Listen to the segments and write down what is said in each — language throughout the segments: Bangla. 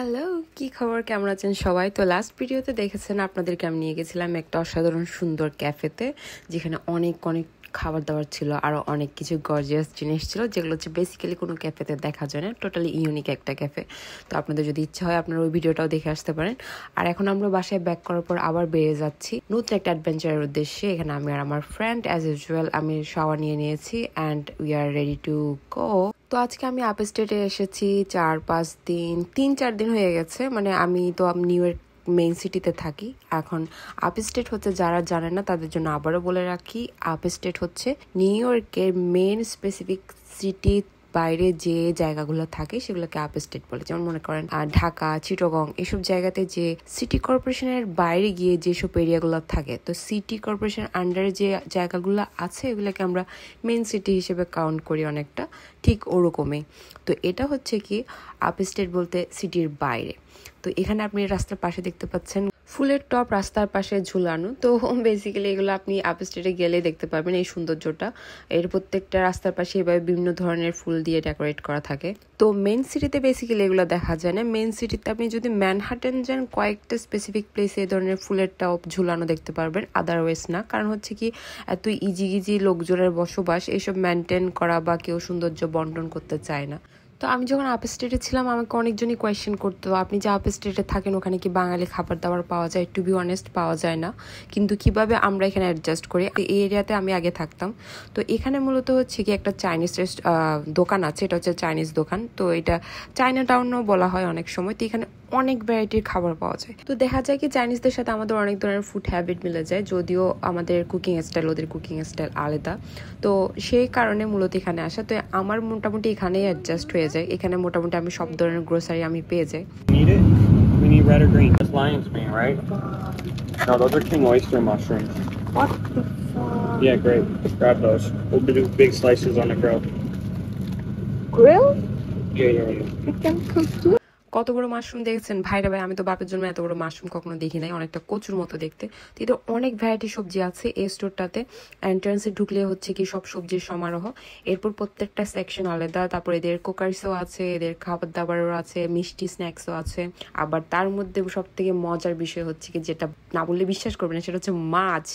হ্যালো, কি খবর? কেমন আছেন সবাই? তো লাস্ট ভিডিওতে দেখেছেন আপনাদেরকে আমি নিয়ে গেছিলাম একটা অসাধারণ সুন্দর ক্যাফেতে, যেখানে অনেক অনেক খাবার দাবার ছিল, আরও অনেক কিছু গর্জিয়াস জিনিস ছিল, যেগুলো হচ্ছে বেসিক্যালি কোনো ক্যাফেতে দেখা যায় না। টোটালি ইউনিক একটা ক্যাফে। তো আপনাদের যদি ইচ্ছা হয় আপনারা ওই ভিডিওটাও দেখে আসতে পারেন। আর এখন আমরা বাসায় ব্যাক করার পর আবার বেরিয়ে যাচ্ছি নতুন একটা অ্যাডভেঞ্চারের উদ্দেশ্যে। এখানে আমি আর আমার ফ্রেন্ড অ্যাজ ইউজুয়াল আমি শাওয়ার নিয়ে নিয়েছি and we are ready to go. তো আজকে আমি আপ স্টেটে এসেছি 4-5 দিন 3-4 দিন হয়ে গেছে। মানে আমি তো নিউ ইয়র্ক মেইন সিটিতে থাকি। এখন আপ স্টেট হচ্ছে, যারা জানে না তাদের জন্য আবারও বলে রাখি, আপ স্টেট হচ্ছে নিউ ইয়র্কের মেইন স্পেসিফিক সিটি বাইরে যে জায়গাগুলো থাকে সেগুলোকে আপ স্টেট বলে। যেমন মনে করেন ঢাকা, চিটাগং, এসব জায়গাতে যে সিটি কর্পোরেশনের বাইরে গিয়ে যেসব এরিয়াগুলো থাকে, তো সিটি কর্পোরেশনের আন্ডারে যে জায়গাগুলো আছে এগুলোকে আমরা মেইন সিটি হিসেবে কাউন্ট করি অনেকটা, ঠিক ওরকমই। তো এটা হচ্ছে কি আপ স্টেট বলতে সিটির বাইরে। তো এখানে আপনি রাস্তার পাশে দেখতে পাচ্ছেন ফুলের টপ রাস্তার পাশে ঝুলানো। তো বেসিক্যালি এগুলো আপনি আপ স্টেটে গেলে দেখতে পাবেন এই সৌন্দর্যটা। এর প্রত্যেকটা রাস্তার পাশে এভাবে বিভিন্ন ধরনের ফুল দিয়ে ডেকোরেট করা থাকে। তো মেইন সিটিতে বেসিক্যালি এগুলো দেখা যায় না। মেইন সিটিতে আপনি যদি ম্যানহাটন যান, কয়েকটা স্পেসিফিক প্লেসে এই ধরনের ফুলের টপ ঝুলানো দেখতে পারবেন, আদারওয়াইজ না। কারণ হচ্ছে কি এত ইজি লোকজনের বসবাস, এইসব মেনটেন করা বা কেউ সৌন্দর্য বন্টন করতে চায় না। তো আমি যখন আপ স্টেটে ছিলাম আমাকে অনেকজনই কোয়েশ্চেন করতো, আপনি যে আপ স্টেটে থাকেন ওখানে কি বাঙালি খাবার দাবার পাওয়া যায়? টু বি অনেস্ট, পাওয়া যায় না। কিন্তু কিভাবে আমরা এখানে অ্যাডজাস্ট করি, এই এরিয়াতে আমি আগে থাকতাম। তো এখানে মূলত হচ্ছে কি একটা চাইনিজ দোকান আছে, এটা হচ্ছে চাইনিজ দোকান। তো এটা চাইনা টাউনও বলা হয় অনেক সময়। তো এখানে অনেক ভ্যারাইটির খাবার পাওয়া যায়। তো দেখা যায় কি চাইনিজদের সাথে আমাদের অনেক ধরনের ফুড হ্যাবিট মিলে যায়, যদিও আমাদের কুকিং স্টাইল ওদের কুকিং স্টাইল আলাদা। তো সেই কারণে মূলত এখানে আসা। তো আমার মোটামুটি এখানেই অ্যাডজাস্ট হয়ে যায়। এখানে মোটামুটি আমি সব ধরনের গ্রোসারি আমি পেয়ে যাই। We need red or green. That's lion's mane, right? No, those are king oyster mushrooms. What the fuck? Yeah, great. Grab those. We'll do big slices on the grill. Grill? Yeah. You can cook too? কত বড় মাশরুম দেখেছেন ভাইরা ভাই? আমি তো বাপের জন্য এত বড় মাশরুম কখনো দেখি নাই, অনেকটা কচুর মতো দেখতে। তো এদের অনেক ভ্যারাইটি সবজি আছে এই স্টোরটাতে। এন্ট্রান্সে ঢুকলে হচ্ছে কি সব সবজির সমারোহ। এরপর প্রত্যেকটা সেকশন আলাদা। তারপর এদের কোকারিসও আছে, এদের খাবার দাবারও আছে, মিষ্টি স্ন্যাক্সও আছে। আবার তার মধ্যে সব থেকে মজার বিষয় হচ্ছে কি, যেটা না বললে বিশ্বাস করবে না, সেটা হচ্ছে মাছ।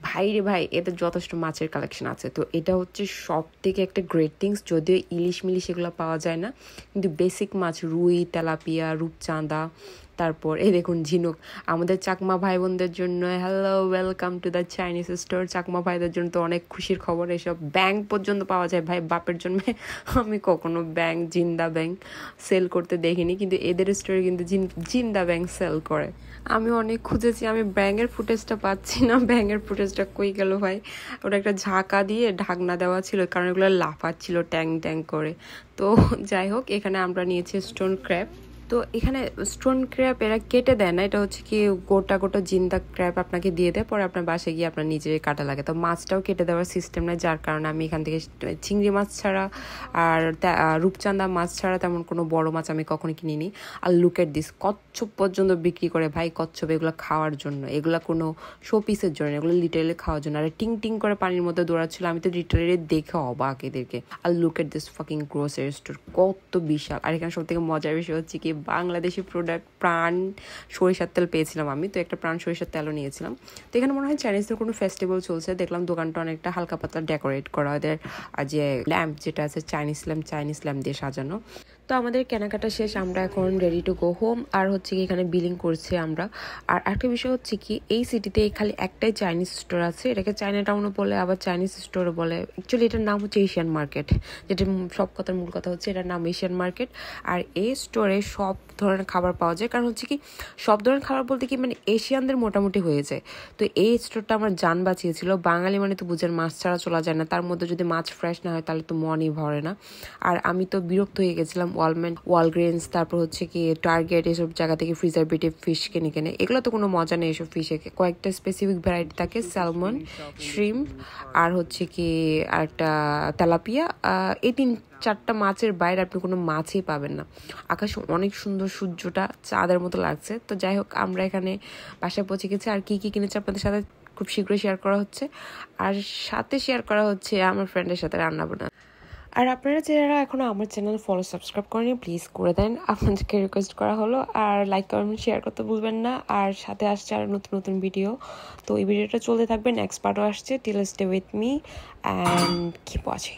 ভাই রে ভাই, এদের যথেষ্ট মাছের কালেকশন আছে। তো এটা হচ্ছে সব থেকে একটা গ্রেট থিংস। যদিও ইলিশ মিলিশ এগুলো পাওয়া যায় না, কিন্তু বেসিক মাছ রুই, তেলাপিয়া, রূপচাঁদা, তারপর এই দেখুন ঝিনুক। আমাদের চাকমা ভাই বোনদের জন্য hello, welcome to the Chinese store. Chakma ভাইদের জন্য তো অনেক খুশির খবর। এসব ব্যাং পর্যন্ত পাওয়া যায় ভাই। বাপের জন্মে আমি কখনো ব্যাং, জিন্দা ব্যাং সেল করতে দেখিনি, কিন্তু এদের স্টোরে কিন্তু জিন্দা ব্যাং সেল করে। আমি অনেক খুঁজেছি, আমি ব্যাঙের ফুটেজটা পাচ্ছি না। ব্যাঙের ফুটেজটা কই গেল ভাই? ওটা একটা ঝাঁকা দিয়ে ঢাকনা দেওয়া ছিল, কারণ এগুলো লাফাচ্ছিল ট্যাং ট্যাং করে। তো যাই হোক, এখানে আমরা নিয়েছি স্টোন ক্র্যাব। তো এখানে স্টোন ক্র্যাব এরা কেটে দেয় না, এটা হচ্ছে কি গোটা গোটা জিন্দা ক্র্যাব আপনাকে দিয়ে দেয়, পরে আপনার বাসায় গিয়ে আপনার নিজের কাটা লাগে। তো মাছটাও কেটে দেওয়ার সিস্টেম নাই, যার কারণে আমি এখান থেকে চিংড়ি মাছ ছাড়া আর রূপচাঁদা মাছ ছাড়া তেমন কোনো বড় মাছ আমি কখনো কিনিনি। আর লুক এট দিস, কচ্ছপ পর্যন্ত বিক্রি করে ভাই। কচ্ছপ এগুলো খাওয়ার জন্য, এগুলো কোনো শো পিসের জন্য, এগুলো লিটারেলি খাওয়ার জন্য। আর টিং টিং করে পানির মধ্যে দৌড়াচ্ছিল, আমি তো লিটারেলি দেখে অবাক এদেরকে। আর look at this fucking grocery store, কত বিশাল। আর এখানে সব থেকে মজার বিষয় হচ্ছে কি বাংলাদেশি প্রোডাক্ট প্রাণ সরিষার তেল পেয়েছিলাম আমি, তো একটা প্রাণ সরিষার তেলও নিয়েছিলাম। তো এখানে মনে হয় চাইনিজদের কোনো ফেস্টিভ্যাল চলছে। দেখলাম দোকানটা অনেকটা হালকা পাতলা ডেকোরেট করা, ওদের যে ল্যাম্প যেটা আছে চাইনিজ ল্যাম্প দিয়ে সাজানো। তো আমাদের কেনাকাটা শেষ, আমরা এখন রেডি টু গো হোম। আর হচ্ছে কি এখানে বিলিং করছি আমরা। আর একটা বিষয় হচ্ছে কি, এই সিটিতে খালি একটাই চাইনিজ স্টোর আছে, এটাকে চাইনা টাউনও বলে আবার চাইনিজ স্টোরও বলে। অ্যাকচুয়ালি এটার নাম হচ্ছে এশিয়ান মার্কেট, যেটা সব কথার মূল কথা হচ্ছে এটার নাম এশিয়ান মার্কেট। আর এই স্টোরে সব ধরনের খাবার পাওয়া যায়। কারণ হচ্ছে কি সব ধরনের খাবার বলতে কি মানে এশিয়ানদের মোটামুটি হয়ে যায়। তো এই স্টোরটা আমার জান বাঁচিয়েছিল। বাঙালি মানে তো বুঝেন মাছ ছাড়া চলা যায় না, তার মধ্যে যদি মাছ ফ্রেশ না হয় তাহলে তো মনই ভরে না। আর আমি তো বিরক্ত হয়ে গেছিলাম ওয়ালগ্রেন্স, তারপর হচ্ছে কি টার্গেট, এসব জায়গা থেকে প্রিজারভেটিভ ফিশ কিনে। এগুলো তো কোনো মজা নেই এসব ফিশে। কয়েকটা স্পেসিফিক ভ্যারাইটি থাকে, স্যালমন, শ্রিম্প, আর হচ্ছে কি একটা তেলাপিয়া। এই 3-4টা মাছের বাইরে আপনি কোনো মাছই পাবেন না। আকাশে অনেক সুন্দর, সূর্যটা চাঁদের মতো লাগছে। তো যাই হোক, আমরা এখানে বাসায় পৌঁছে গেছি। আর কি কিনেছি আপনাদের সাথে খুব শীঘ্রই শেয়ার করা হচ্ছে। আর সাথে শেয়ার করা হচ্ছে আমার ফ্রেন্ডের সাথে রান্না বান্না। আর আপনারা যারা এখনো আমার চ্যানেল ফলো সাবস্ক্রাইব করেনি প্লিজ করে দেন, আপনাদেরকে রিকোয়েস্ট করা হলো। আর লাইক কমেন্ট শেয়ার করতে ভুলবেন না। আর সাথে আসছে আর নতুন নতুন ভিডিও, তো এই ভিডিওটা চলতে থাকবে, নেক্সট পার্টও আসছে। Till stay with me and keep watching.